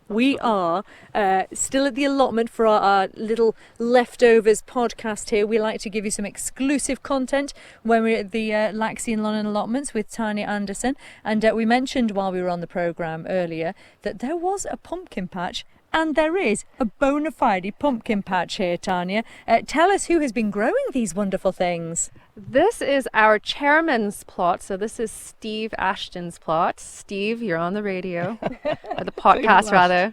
We are still at the allotment for our little leftovers podcast here. We like to give you some exclusive content when we're at the Laxey and Lonnon allotments with Tanya Anderson. And we mentioned while we were on the programme earlier that there was a pumpkin patch. And there is a bona fide pumpkin patch here, Tanya. Tell us who has been growing these wonderful things. This is our chairman's plot. So this is Steve Ashton's plot. Steve, you're on the radio, or the podcast rather.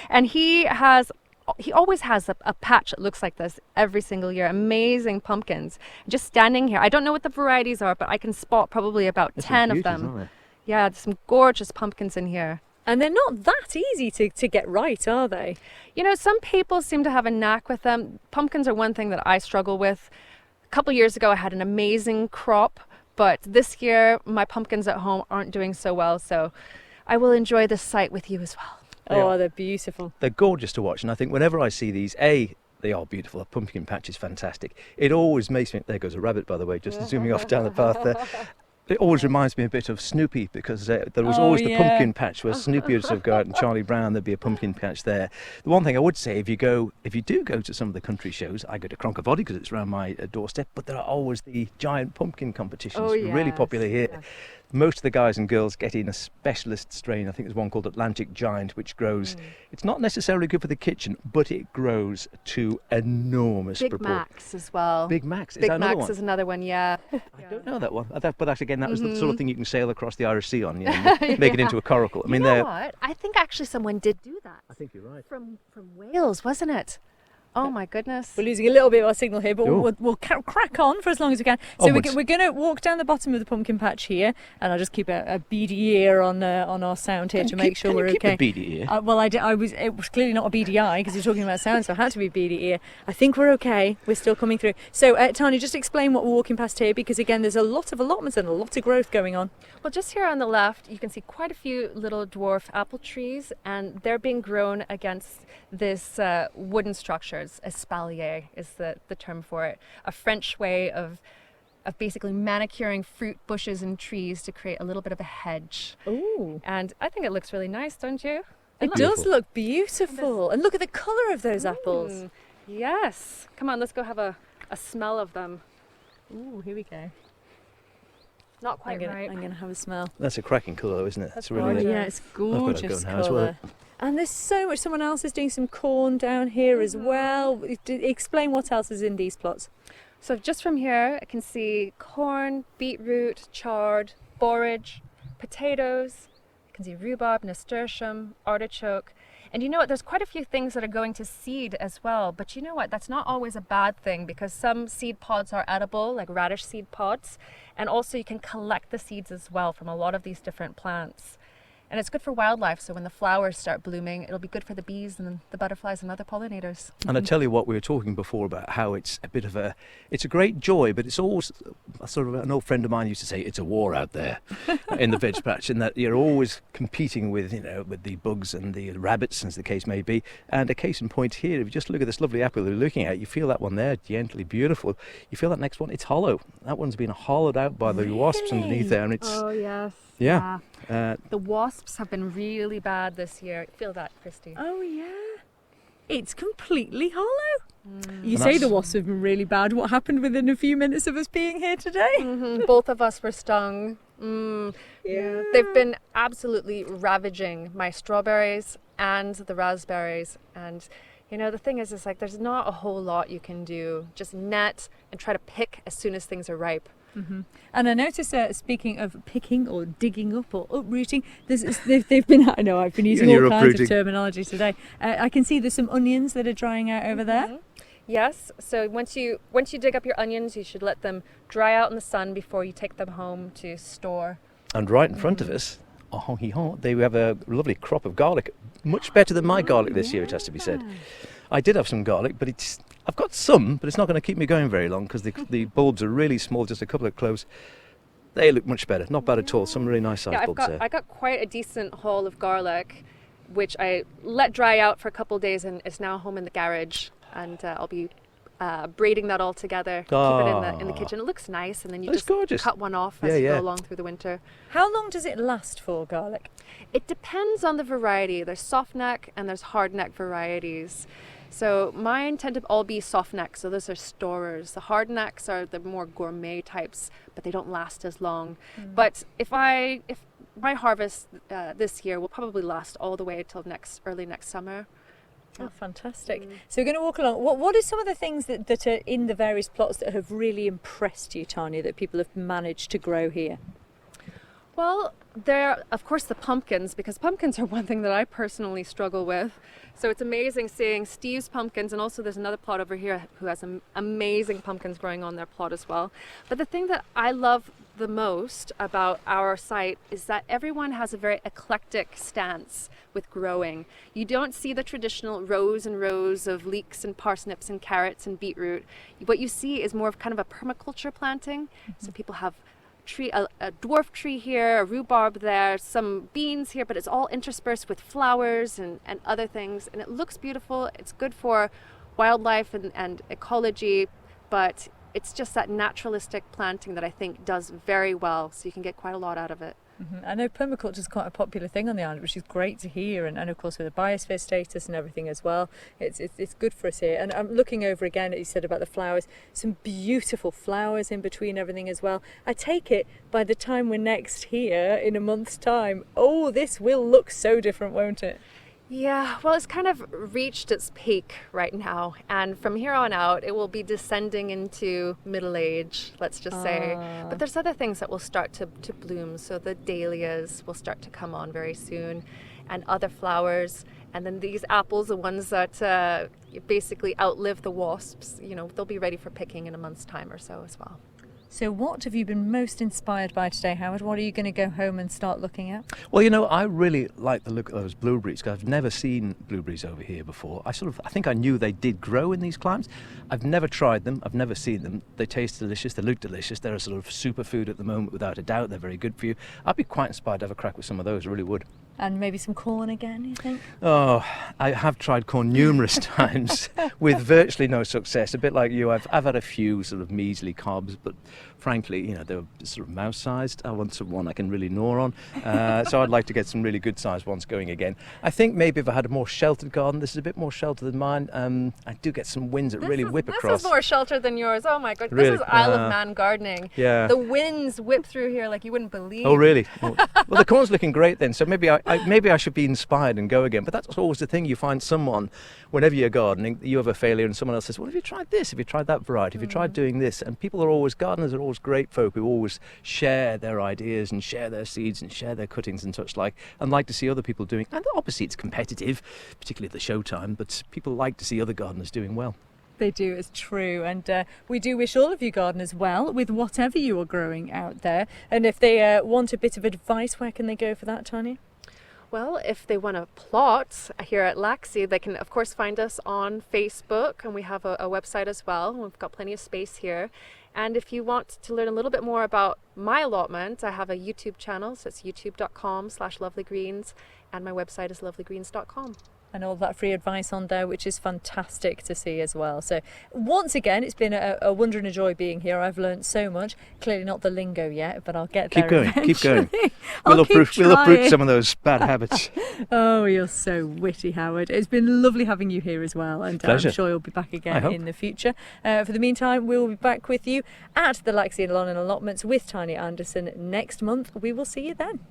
And he always has a patch that looks like this every single year. Amazing pumpkins. Just standing here, I don't know what the varieties are, but I can spot probably about 10 of them. Yeah, there's some gorgeous pumpkins in here. And they're not that easy to get right, are they? You know, some people seem to have a knack with them. Pumpkins are one thing that I struggle with. A couple of years ago, I had an amazing crop, but this year, my pumpkins at home aren't doing so well. So I will enjoy this site with you as well. They're beautiful. They're gorgeous to watch. And I think whenever I see these, they are beautiful. A pumpkin patch is fantastic. It always makes me... There goes a rabbit, by the way, just zooming off down the path there. It always reminds me a bit of Snoopy, because there was always the pumpkin patch where Snoopy would sort of go out, and Charlie Brown, there'd be a pumpkin patch there. The one thing I would say, if you do go to some of the country shows, I go to Cronkervoddy because it's around my doorstep, but there are always the giant pumpkin competitions, really popular here. Yeah. Most of the guys and girls get in a specialist strain. I think there's one called Atlantic Giant, which grows, it's not necessarily good for the kitchen, but it grows to enormous proportions. Big Max as well. Big Max, Big Max is another one, yeah. I don't know that one. But again, that was the sort of thing you can sail across the Irish Sea on, make it into a coracle. I mean, you know what? I think actually someone did do that. I think you're right. From Wales, wasn't it? Oh my goodness. We're losing a little bit of our signal here, but we'll crack on for as long as we can. So we're going to walk down the bottom of the pumpkin patch here, and I'll just keep a beady ear on our sound here to make sure we're okay. Keep a beady ear? It was clearly not a beady eye because you're talking about sound, so I had to be beady ear. I think we're okay. We're still coming through. So Tanya, just explain what we're walking past here, because again, there's a lot of allotments and a lot of growth going on. Well, just here on the left, you can see quite a few little dwarf apple trees, and they're being grown against this wooden structures. Espalier is the term for it. A French way of basically manicuring fruit bushes and trees to create a little bit of a hedge. Ooh. And I think it looks really nice, don't you? It does look beautiful. And look at the colour of those apples. Yes. Come on, let's go have a smell of them. Ooh, here we go. Not quite right. I'm going to have a smell. That's a cracking colour, though, isn't it? That's really gorgeous. Yeah, it's gorgeous colour. And there's so much. Someone else is doing some corn down here as well. Explain what else is in these plots. So just from here, I can see corn, beetroot, chard, borage, potatoes. I can see rhubarb, nasturtium, artichoke. And you know what? There's quite a few things that are going to seed as well. But you know what? That's not always a bad thing, because some seed pods are edible, like radish seed pods. And also you can collect the seeds as well from a lot of these different plants. And it's good for wildlife, so when the flowers start blooming, it'll be good for the bees and the butterflies and other pollinators. And I tell you what, we were talking before about how it's a great joy, but it's always, sort of an old friend of mine used to say, it's a war out there in the veg patch, and that you're always competing with the bugs and the rabbits, as the case may be. And a case in point here, if you just look at this lovely apple you're looking at, you feel that one there, gently beautiful. You feel that next one, it's hollow. That one's been hollowed out by the wasps underneath there, and it's... Oh, yes. Yeah. The wasps have been really bad this year. Feel that, Christy? Oh, yeah. It's completely hollow. You say the wasps have been really bad. What happened within a few minutes of us being here today? Both of us were stung. Yeah. They've been absolutely ravaging my strawberries and the raspberries. And, you know, the thing is like there's not a whole lot you can do. Just net and try to pick as soon as things are ripe. And I noticed, speaking of picking or digging up or uprooting, they've been. I know I've been using all kinds of terminology today. I can see there's some onions that are drying out over there. Yes. So once you dig up your onions, you should let them dry out in the sun before you take them home to store. And right in front of us, they have a lovely crop of garlic, much better than my garlic this year, it has to be said. I did have some garlic, but I've got some, but it's not going to keep me going very long because the bulbs are really small, just a couple of cloves. They look much better, not bad at all. Some really nice sized bulbs there. I got quite a decent haul of garlic, which I let dry out for a couple of days, and it's now home in the garage, and I'll be braiding that all together, keep it in the kitchen. It looks nice, and then you just gorgeous. cut one off as you go along through the winter. How long does it last for, garlic? It depends on the variety. There's soft neck and there's hard neck varieties. So mine tend to all be soft neck, so those are storers. The hard necks are the more gourmet types, but they don't last as long. But if my harvest this year will probably last all the way until early next summer. Oh, fantastic. So we're going to walk along. What are some of the things that are in the various plots that have really impressed you, Tanya, that people have managed to grow here? Well, there are, of course, the pumpkins, because pumpkins are one thing that I personally struggle with. So it's amazing seeing Steve's pumpkins, and also there's another plot over here who has some amazing pumpkins growing on their plot as well. But the thing that I love the most about our site is that everyone has a very eclectic stance with growing. You don't see the traditional rows and rows of leeks and parsnips and carrots and beetroot. What you see is more of kind of a permaculture planting. So people have a dwarf tree here, a rhubarb there, some beans here, but it's all interspersed with flowers and other things, and it looks beautiful. It's good for wildlife and ecology, but it's just that naturalistic planting that I think does very well, so you can get quite a lot out of it. I know permaculture is quite a popular thing on the island, which is great to hear, and of course with the biosphere status and everything as well, it's good for us here. And I'm looking over again at you said about the flowers, some beautiful flowers in between everything as well. I take it by the time we're next here in a month's time, oh, this will look so different, won't it? Yeah, well, it's kind of reached its peak right now, and from here on out it will be descending into middle age, let's just say. But there's other things that will start to bloom, so the dahlias will start to come on very soon, and other flowers, and then these apples, the ones that basically outlive the wasps, they'll be ready for picking in a month's time or so as well. So what have you been most inspired by today, Howard? What are you going to go home and start looking at? Well, I really like the look of those blueberries, because I've never seen blueberries over here before. I think I knew they did grow in these climates. I've never tried them. I've never seen them. They taste delicious. They look delicious. They're a sort of superfood at the moment, without a doubt. They're very good for you. I'd be quite inspired to have a crack with some of those. I really would. And maybe some corn again, you think? Oh, I have tried corn numerous times with virtually no success. A bit like you, I've had a few sort of measly cobs, but frankly, they were sort of mouse-sized. I want one I can really gnaw on. So I'd like to get some really good-sized ones going again. I think maybe if I had a more sheltered garden, this is a bit more sheltered than mine. I do get some winds that really whip across. This is more sheltered than yours. Oh my God, really? This is Isle of Man gardening. Yeah. The winds whip through here like you wouldn't believe. Oh really? Well, the corn's looking great then. So maybe I should be inspired and go again. But that's always the thing. You find someone, whenever you're gardening, you have a failure, and someone else says, "Well, have you tried this? Have you tried that variety? Have you tried doing this?" And gardeners are always great folk who always share their ideas and share their seeds and share their cuttings and such like, and like to see other people doing. And obviously it's competitive, particularly at the showtime, but people like to see other gardeners doing well. They do, it's true, and we do wish all of you gardeners well with whatever you are growing out there. And if they want a bit of advice, where can they go for that, Tanya? Well, if they want to plot here at Laxey, they can of course find us on Facebook, and we have a website as well. We've got plenty of space here. And if you want to learn a little bit more about my allotment, I have a YouTube channel, so it's youtube.com/lovelygreens, and my website is lovelygreens.com. And all that free advice on there, which is fantastic to see as well. So once again, it's been a wonder and a joy being here. I've learned so much. Clearly not the lingo yet, but I'll get there. Keep going. We'll uproot some of those bad habits. Oh, you're so witty, Howard. It's been lovely having you here as well, and I'm sure you'll be back again in the future. For the meantime, we'll be back with you at the Laxey and Lonnon allotments with Tanya Anderson next month. We will see you then.